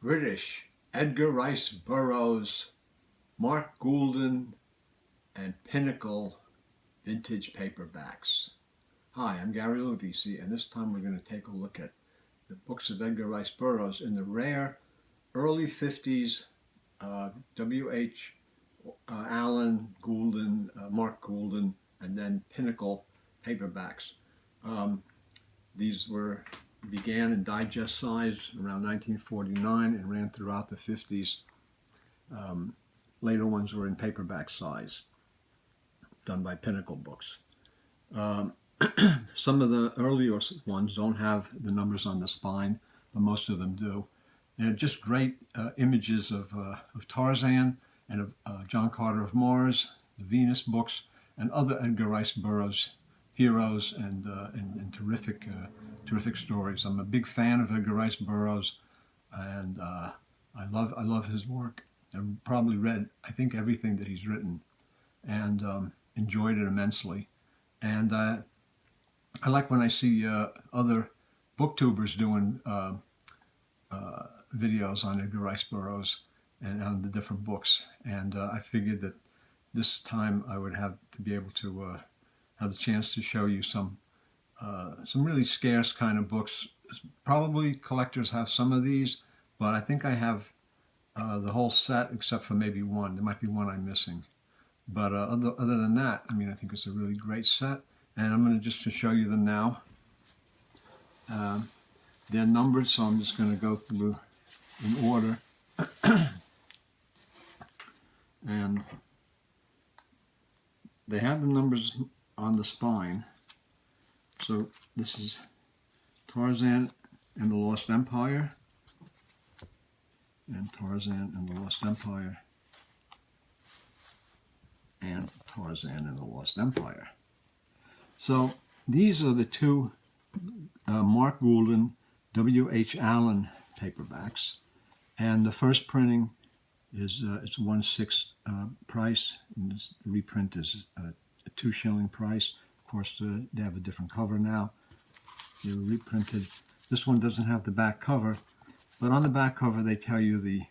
British, Edgar Rice Burroughs, Mark Goulden, and Pinnacle vintage paperbacks. Hi, I'm Gary Lovisi, and this time we're going to take a look at the books of Edgar Rice Burroughs in the rare early 50s W.H. Allen, Goulden, Mark Goulden, and then Pinnacle paperbacks. These began in digest size around 1949 and ran throughout the 50s. Later ones were in paperback size, done by Pinnacle Books. Some of the earlier ones don't have the numbers on the spine, but most of them do. They're just great images of Tarzan and of John Carter of Mars, the Venus books, and other Edgar Rice Burroughs heroes and terrific stories. I'm a big fan of Edgar Rice Burroughs, and I love his work. I've probably read, I think, everything that he's written, and enjoyed it immensely. And I like when I see other booktubers doing videos on Edgar Rice Burroughs and on the different books. And I figured that this time I would have to be able to have the chance to show you some really scarce kind of books. Probably collectors have some of these, but I think I have the whole set except for maybe one. There might be one I'm missing. But other than that, I mean, I think it's a really great set. And I'm going to just to show you them now. They're numbered, so I'm just going to go through in order. And they have the numbers on the spine. So this is Tarzan and the Lost Empire, and Tarzan and the Lost Empire, and Tarzan and the Lost Empire. So these are the two Mark Goulden, W.H. Allen paperbacks, and the first printing is it's 1/6 price, and this reprint is a 2 shilling price. Of course, they have a different cover now. They're reprinted. This one doesn't have the back cover, but on the back cover they tell you the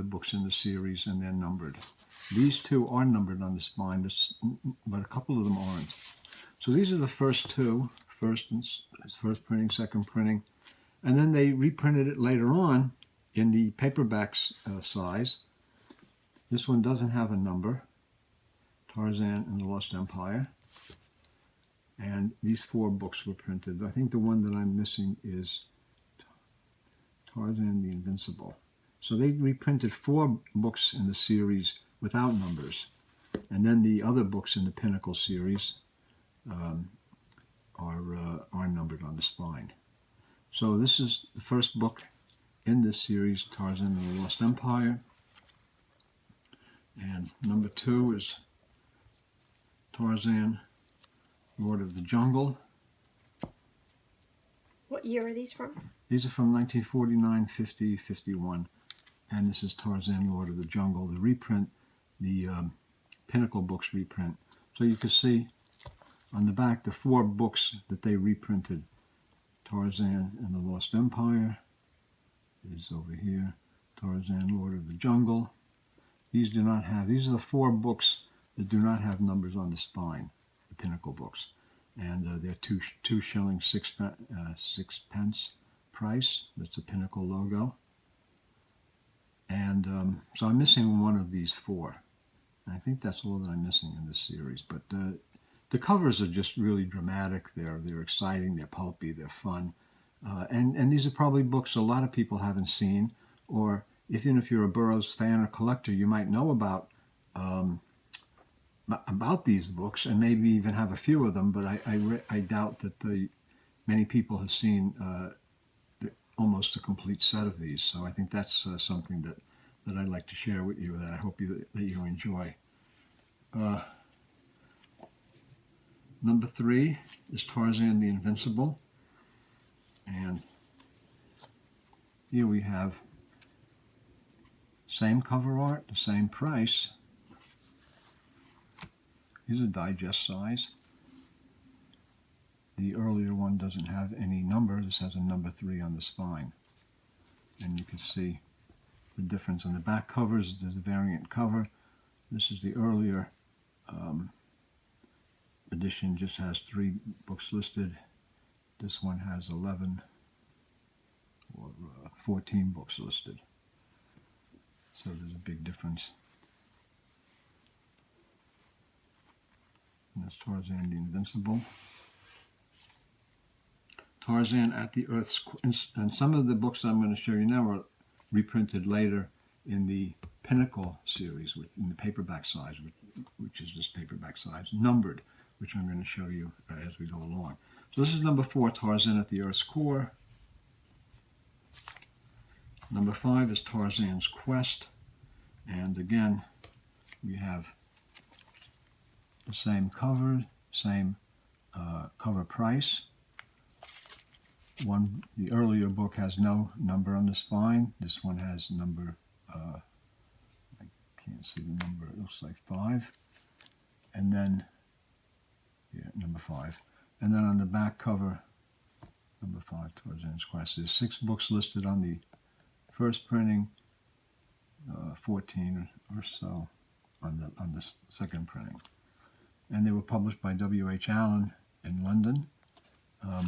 books in the series, and they're numbered. These two are numbered on the spine, but a couple of them aren't. So these are the first two, first printing, second printing, and then they reprinted it later on in the paperbacks size. This one doesn't have a number, Tarzan and the Lost Empire, and these 4 books were printed. I think the one that I'm missing is Tarzan the Invincible. So they reprinted 4 books in the series without numbers, and then the other books in the Pinnacle series are numbered on the spine. So this is the first book in this series, Tarzan and the Lost Empire, and number 2 is Tarzan, Lord of the Jungle. What year are these from? These are from 1949, 50, 51. And this is Tarzan, Lord of the Jungle, the reprint, the Pinnacle Books reprint. So you can see on the back the 4 books that they reprinted. Tarzan and the Lost Empire is over here. Tarzan, Lord of the Jungle. These are the 4 books that do not have numbers on the spine, the Pinnacle Books. And they're 2 shilling 6 pence price. That's the Pinnacle logo. And so I'm missing one of these 4. And I think that's all that I'm missing in this series. But the covers are just really dramatic. They're exciting. They're pulpy. They're fun. And these are probably books a lot of people haven't seen, or even if you're a Burroughs fan or collector, you might know about these books and maybe even have a few of them. But I doubt that many people have seen almost a complete set of these. So I think that's something that I'd like to share with you, that I hope that you enjoy. Number 3 is Tarzan the Invincible. And here we have same cover art, the same price. These are digest size. The earlier one doesn't have any number. This has a number 3 on the spine. And you can see the difference on the back covers. There's a variant cover. This is the earlier edition, just has 3 books listed. This one has 11 or 14 books listed. So there's a big difference. And that's Tarzan the Invincible. Tarzan at the Earth's Quest. And some of the books I'm going to show you now are reprinted later in the Pinnacle series, in the paperback size, which is this paperback size, numbered, which I'm going to show you as we go along. So this is number 4, Tarzan at the Earth's Core. Number 5 is Tarzan's Quest. And again, we have the same cover, same cover price. The earlier book has no number on the spine. This one has number, I can't see the number, it looks like 5. And then, yeah, number 5. And then on the back cover, number 5, Tarzan's Quest. There's 6 books listed on the first printing, 14 or so on the second printing. And they were published by W.H. Allen in London.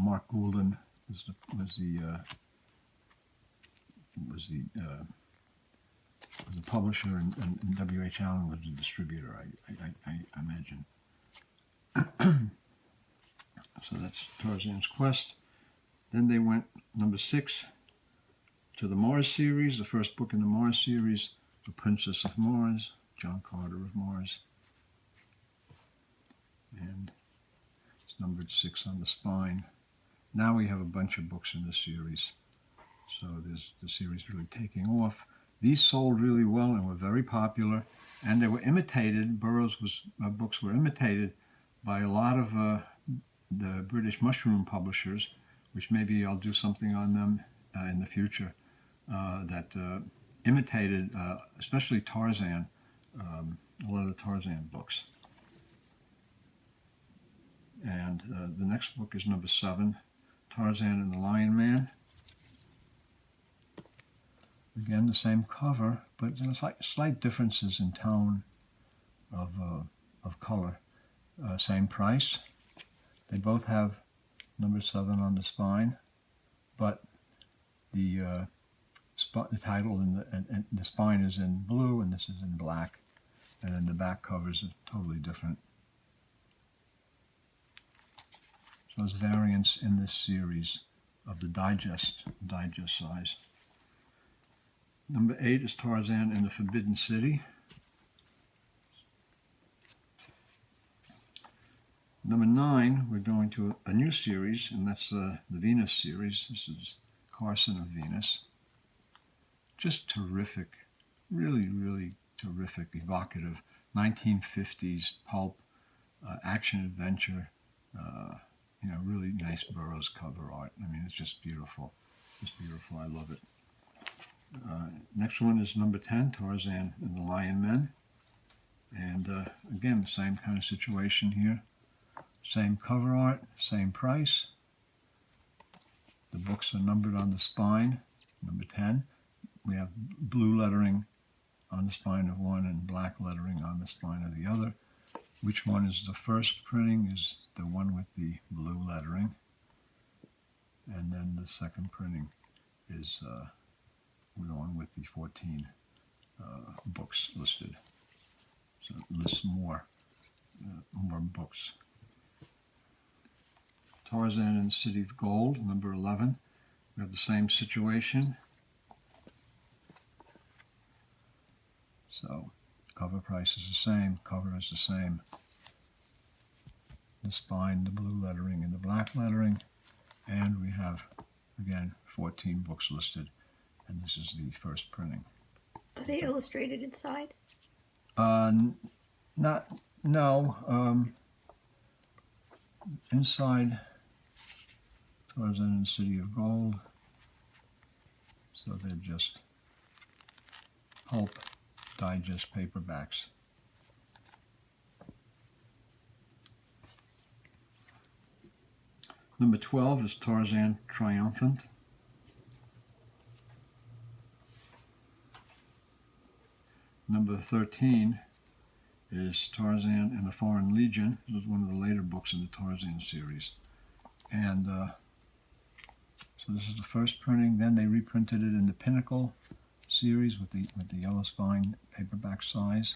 Mark Goulden was the publisher, and W.H. Allen was the distributor, I imagine. So that's Tarzan's Quest. Then they went, number 6, to the Mars series, the first book in the Mars series, The Princess of Mars, John Carter of Mars. And it's numbered 6 on the spine. Now we have a bunch of books in this series. So the series really taking off. These sold really well and were very popular. And they were imitated, Burroughs' books were imitated by a lot of the British mushroom publishers, which maybe I'll do something on them in the future, that imitated, especially Tarzan, a lot of the Tarzan books. And the next book is number 7, Tarzan and the Lion Man. Again, the same cover, but there's like slight differences in tone of color. Same price. They both have number 7 on the spine, but the title and the spine is in blue, and this is in black, and then the back covers are totally different. So there's variants in this series of the digest size. Number 8 is Tarzan in the Forbidden City. Number 9, we're going to a new series, and that's the Venus series. This is Carson of Venus. Just terrific, really, really terrific, evocative, 1950s pulp, action-adventure, really nice Burroughs cover art. I mean, it's just beautiful. Just beautiful. I love it. Next one is number 10, Tarzan and the Lion Men. And again, same kind of situation here. Same cover art, same price. The books are numbered on the spine, number 10. We have blue lettering on the spine of one and black lettering on the spine of the other. Which one is the first printing is the one with the blue lettering. And then the second printing is the one with the 14 books listed. So it lists more books. Tarzan and the City of Gold, number 11. We have the same situation. So cover price is the same, cover is the same. The spine, the blue lettering and the black lettering. And we have, again, 14 books listed. And this is the first printing. Are they illustrated inside? No. Inside, Tarzan and the City of Gold. So they're just pulp digest paperbacks. Number 12 is Tarzan Triumphant. Number 13 is Tarzan and the Foreign Legion. This is one of the later books in the Tarzan series. And so this is the first printing. Then they reprinted it in the Pinnacle series with the yellow spine paperback size.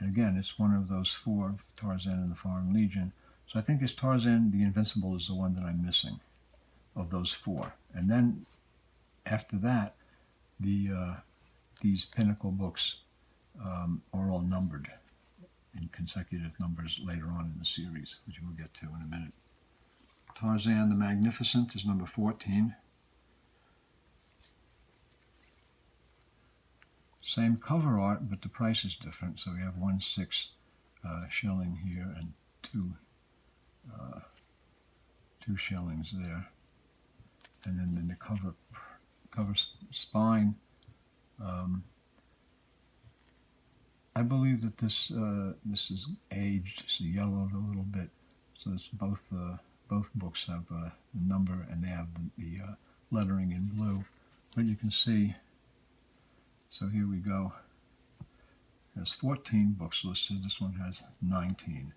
And again, it's one of those four, Tarzan and the Foreign Legion. So I think it's Tarzan the Invincible is the one that I'm missing of those four. And then after that, these Pinnacle books are all numbered in consecutive numbers later on in the series, which we'll get to in a minute. Tarzan the Magnificent is number 14. Same cover art, but the price is different. So we have 1.6 shilling here and 2 shillings there. And then in the cover spine, I believe that this is aged. It's yellowed a little bit. So it's both books have the number and they have the lettering in blue. But you can see. So here we go. It has 14 books listed. This one has 19.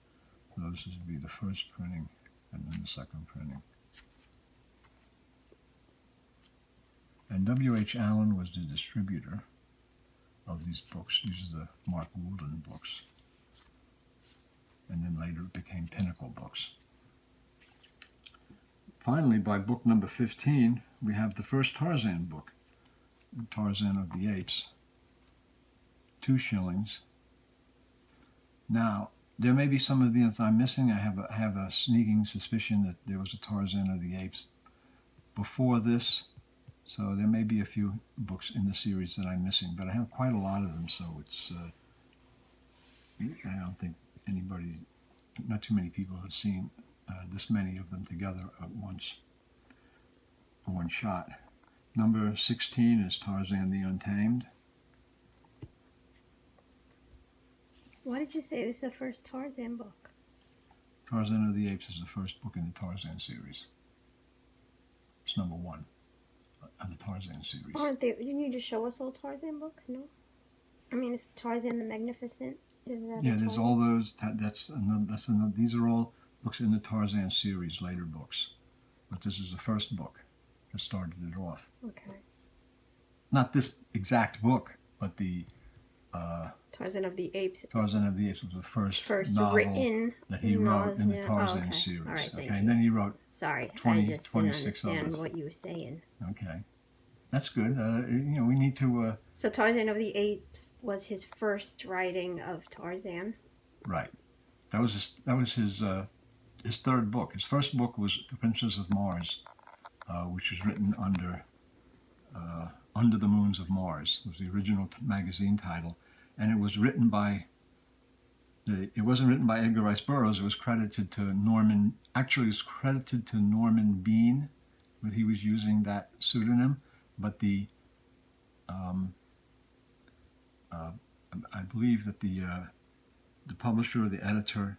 So this would be the first printing and then the second printing. And W.H. Allen was the distributor of these books. These are the Mark GOULDEN books. And then later it became Pinnacle books. Finally, by book number 15, we have the first Tarzan book. Tarzan of the Apes, 2 shillings. Now, there may be some of the that I'm missing. I have a sneaking suspicion that there was a Tarzan of the Apes before this, so there may be a few books in the series that I'm missing, but I have quite a lot of them, so it's I don't think not too many people have seen this many of them together at once, one shot. Number 16 is Tarzan the Untamed. Why did you say this is the first Tarzan book? Tarzan of the Apes is the first book in the Tarzan series. It's number 1 of the Tarzan series. Aren't they? Didn't you just show us all Tarzan books? No. I mean, it's Tarzan the Magnificent. Is that? Yeah, there's all those. That's another. These are all books in the Tarzan series, later books. But this is the first book that started it off. Okay. Not this exact book, but the Tarzan of the Apes. Tarzan of the Apes was the first novel written that he wrote in the Tarzan okay. series. All right, thank And you. then he wrote Sorry, 20, I just 26 didn't understand others. what you were saying. Okay, that's good. We need to. So Tarzan of the Apes was his first writing of Tarzan. Right. That was his third book. His first book was The Princess of Mars, which was written under the Moons of Mars. Was the original magazine title, and it was written by. It wasn't written by Edgar Rice Burroughs. It was credited to Norman. Actually, it was credited to Norman Bean, but he was using that pseudonym. But I believe that the publisher or the editor,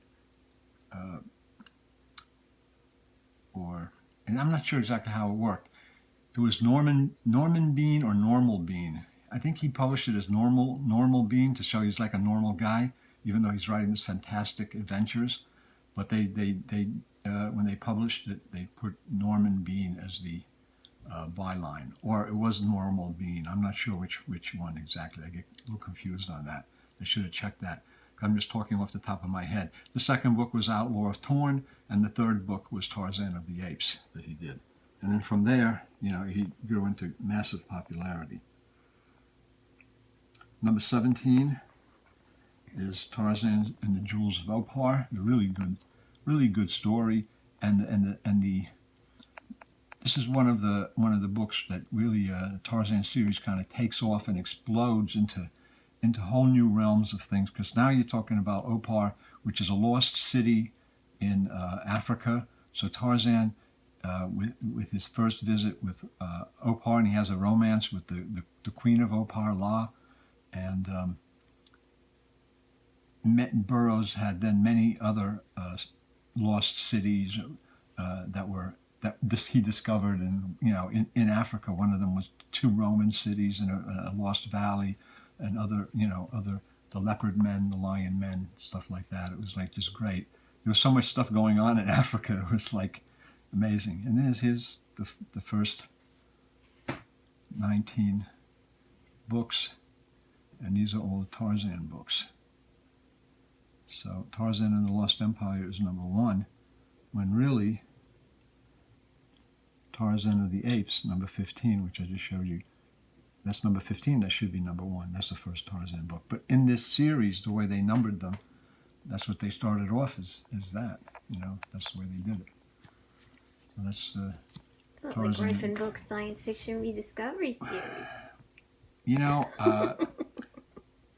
and I'm not sure exactly how it worked. It was Norman Bean or Normal Bean. I think he published it as Normal Bean to show he's like a normal guy, even though he's writing these fantastic adventures. But they when they published it, they put Norman Bean as the byline, or it was Normal Bean. I'm not sure which one exactly. I get a little confused on that. I should have checked that. I'm just talking off the top of my head. The second book was Outlaw of Torn, and the third book was Tarzan of the Apes that he did. And then from there, he grew into massive popularity. Number 17 is Tarzan and the Jewels of Outpar. A really good story, and this is one of the books that really the Tarzan series kind of takes off and explodes into whole new realms of things, because now you're talking about Outpar, which is a lost city in Africa. So Tarzan, with his first visit with Outpar, and he has a romance with the queen of Outpar, La, and Burroughs had then many other lost cities that were that he discovered, in Africa. One of them was 2 Roman cities and a lost valley, and other the leopard men, the lion men, stuff like that. It was like just great. There was so much stuff going on in Africa. It was like amazing. And there's the first 19 books, and these are all the Tarzan books. So Tarzan and the Lost Empire is number 1, when really Tarzan of the Apes, number 15, which I just showed you, that's number 15. That should be number 1. That's the first Tarzan book. But in this series, the way they numbered them, that's what they started off as that. That's the way they did it. So that's It's not Tarzan. like Griffin Books Science Fiction Rediscovery series.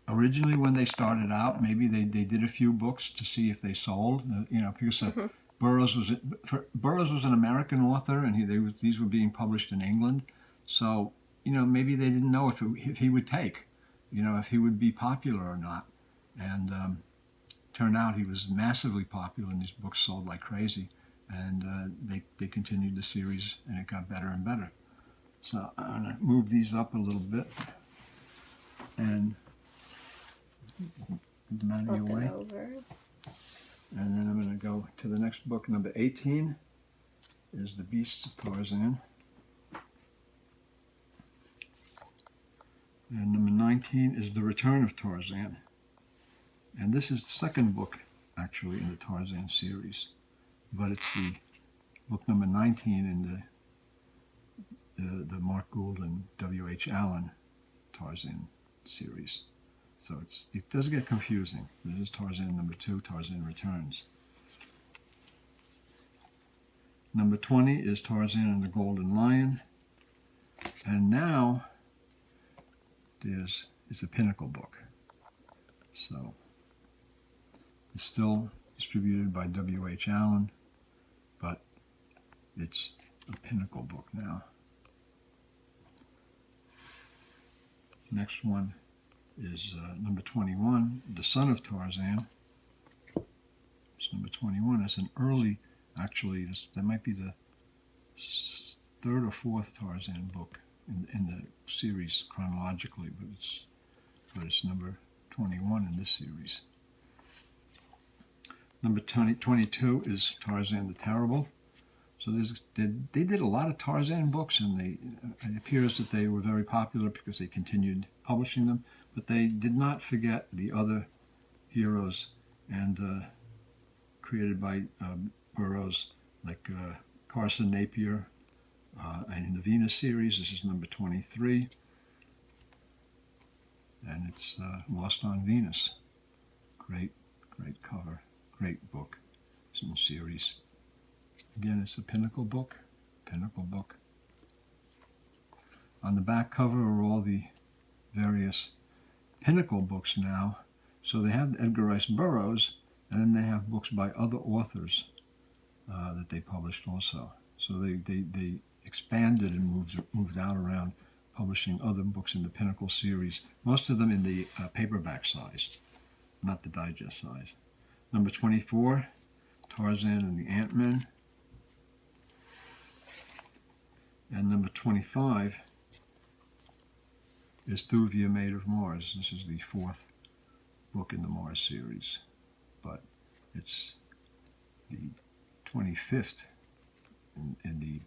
Originally when they started out, maybe they did a few books to see if they sold. Because Burroughs was an American author, and these were being published in England. So maybe they didn't know if he would take, if he would be popular or not. And turned out he was massively popular, and these books sold like crazy. And they continued the series, and it got better and better. So I'm going to move these up a little bit and put them out of your way. Over. And then I'm going to go to the next book. Number 18 is The Beasts of Tarzan. And number 19 is The Return of Tarzan. And this is the second book, actually, in the Tarzan series. But it's the book number 19 in the Mark Goulden, W.H. Allen Tarzan series. So it does get confusing. This is Tarzan number 2, Tarzan Returns. Number 20 is Tarzan and the Golden Lion. And now it's a Pinnacle book. So it's still distributed by W.H. Allen, but it's a Pinnacle book now. Next one is number 21, The Son of Tarzan. It's number 21. It's an early, actually, that might be the 3rd or 4th Tarzan book in the series chronologically, but it's number 21 in this series. Number 22 is Tarzan the Terrible. So they did a lot of Tarzan books, and it appears that they were very popular because they continued publishing them, but they did not forget the other heroes and created by Burroughs, like Carson Napier, and in the Venus series. This is number 23, and it's Lost on Venus. Great cover, great book. It's in series. Again, it's a Pinnacle book. On the back cover are all the various Pinnacle books now. So they have Edgar Rice Burroughs, and then they have books by other authors that they published also. So they expanded and moved out around, publishing other books in the Pinnacle series, most of them in the paperback size, not the digest size. Number 24, Tarzan and the AntMan. And number 25 is Thuvia Maid of Mars. This is the 4th book in the Mars series, but it's the 25th in the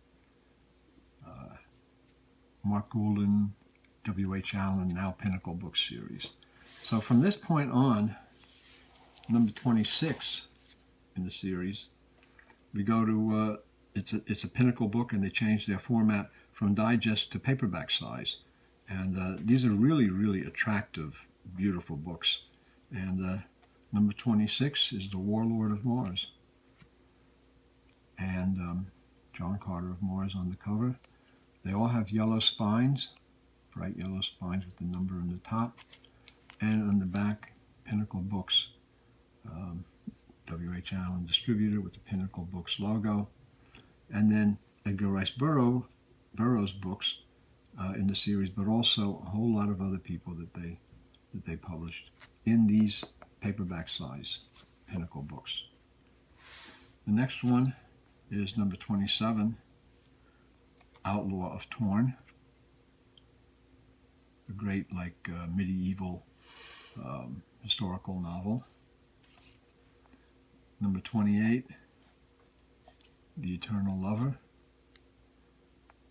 Mark Goulden, W.H. Allen, now Pinnacle book series. So from this point on, number 26 in the series, we go to it's a Pinnacle book, and they changed their format from digest to paperback size. And these are really, really attractive, beautiful books. And number 26 is The Warlord of Mars. And John Carter of Mars on the cover. They all have yellow spines, bright yellow spines with the number on the top. And on the back, Pinnacle Books, W.H. Allen distributor with the Pinnacle Books logo. And then Edgar Rice Burroughs books in the series, but also a whole lot of other people that they published in these paperback size Pinnacle books. The next one is number 27, Outlaw of Torn, a great medieval historical novel. Number 28, The Eternal Lover,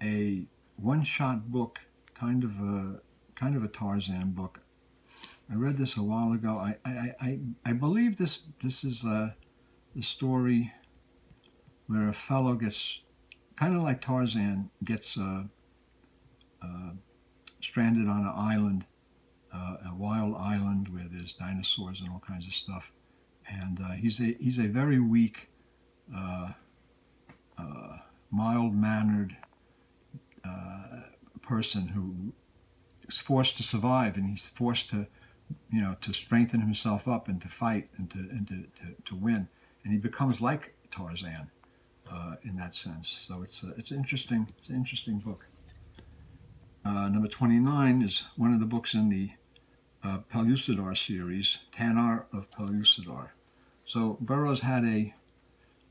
a one-shot book, kind of a Tarzan book. I read this a while ago. I believe this is the story where a fellow gets, kind of like Tarzan, gets stranded on an island, a wild island where there's dinosaurs and all kinds of stuff. And he's a very weak, mild-mannered person who is forced to survive, and he's forced to, to strengthen himself up and to fight and to win. And he becomes like Tarzan in that sense. So it's interesting. It's an interesting book. Number 29 is one of the books in the Pellucidar series, Tarzan of Pellucidar. So Burroughs had a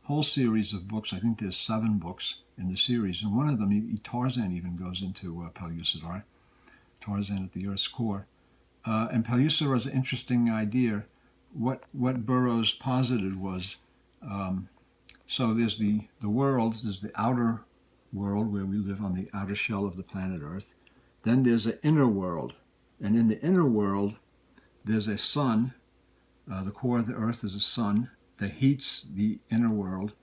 whole series of books. I think there's 7 books in the series, and one of them, Tarzan even goes into Pellucidar, Tarzan at the Earth's core. And Pellucidar is an interesting idea. What Burroughs posited was, so there's the world, there's the outer world where we live on the outer shell of the planet Earth. Then there's an inner world, and in the inner world, there's a sun. The core of the Earth is a sun that heats the inner world.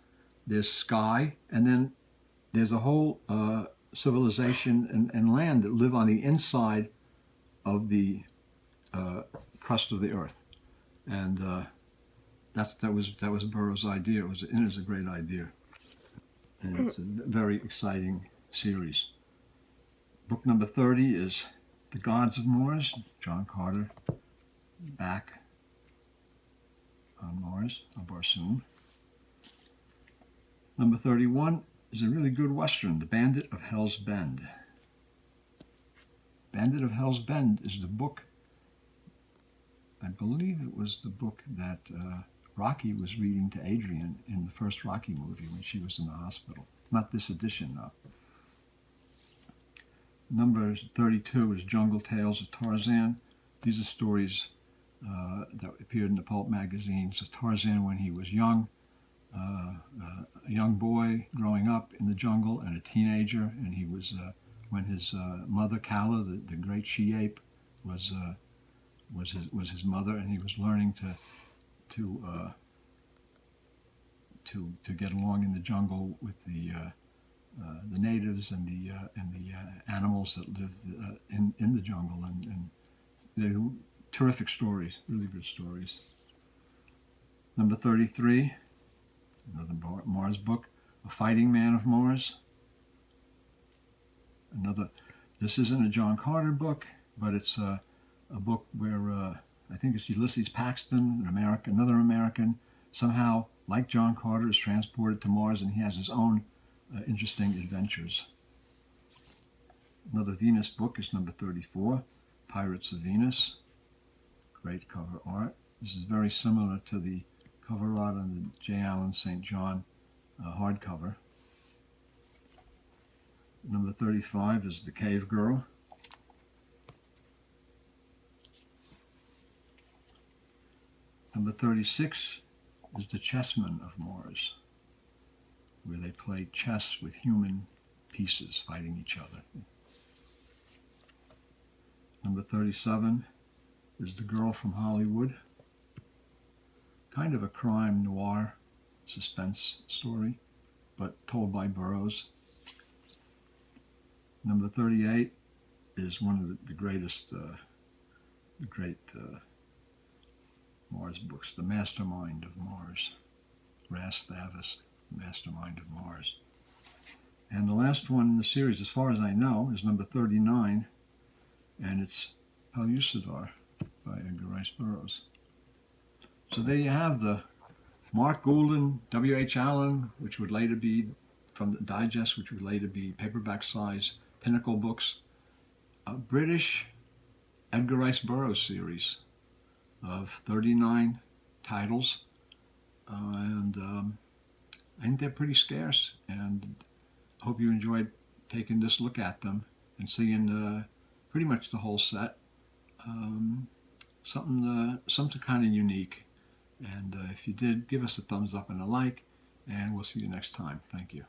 There's sky, and then there's a whole civilization and land that live on the inside of the crust of the Earth. And that was Burroughs' idea. It is a great idea, and it's a very exciting series. Book number 30 is The Gods of Mars, John Carter, back on Mars, on Barsoom. Number 31 is a really good Western, The Bandit of Hell's Bend. Bandit of Hell's Bend is the book, I believe it was the book that Rocky was reading to Adrian in the first Rocky movie when she was in the hospital. Not this edition, though. Number 32 is Jungle Tales of Tarzan. These are stories that appeared in the pulp magazines of Tarzan when he was young, a young boy growing up in the jungle, and a teenager. And he was when his mother Kala, the great she-ape, was his mother, and he was learning to get along in the jungle with the natives and the animals that live in the jungle, and they're terrific stories, really good stories. Number 33, another Mars book, A Fighting Man of Mars. This isn't a John Carter book, but it's a book where I think it's Ulysses Paxton, another American, somehow, like John Carter, is transported to Mars, and he has his own interesting adventures. Another Venus book is number 34, Pirates of Venus. Great cover art. This is very similar to the cover art on the J. Allen St. John hardcover. Number 35 is The Cave Girl. Number 36 is The Chessmen of Mars, where they play chess with human pieces fighting each other. Number 37 is The Girl from Hollywood, kind of a crime noir suspense story, but told by Burroughs. Number 38 is one of the greatest, Mars books, The Mastermind of Mars, Ras Thavis, Mastermind of Mars. And the last one in the series, as far as I know, is number 39, and it's Pellucidar by Edgar Rice Burroughs. So there you have the Mark Goulden, W.H. Allen, which would later be from the digest, which would later be paperback size Pinnacle books, a British Edgar Rice Burroughs series of 39 titles, and I think they're pretty scarce, and I hope you enjoyed taking this look at them and seeing pretty much the whole set. Something kind of unique. And if you did, give us a thumbs up and a like, and we'll see you next time. Thank you.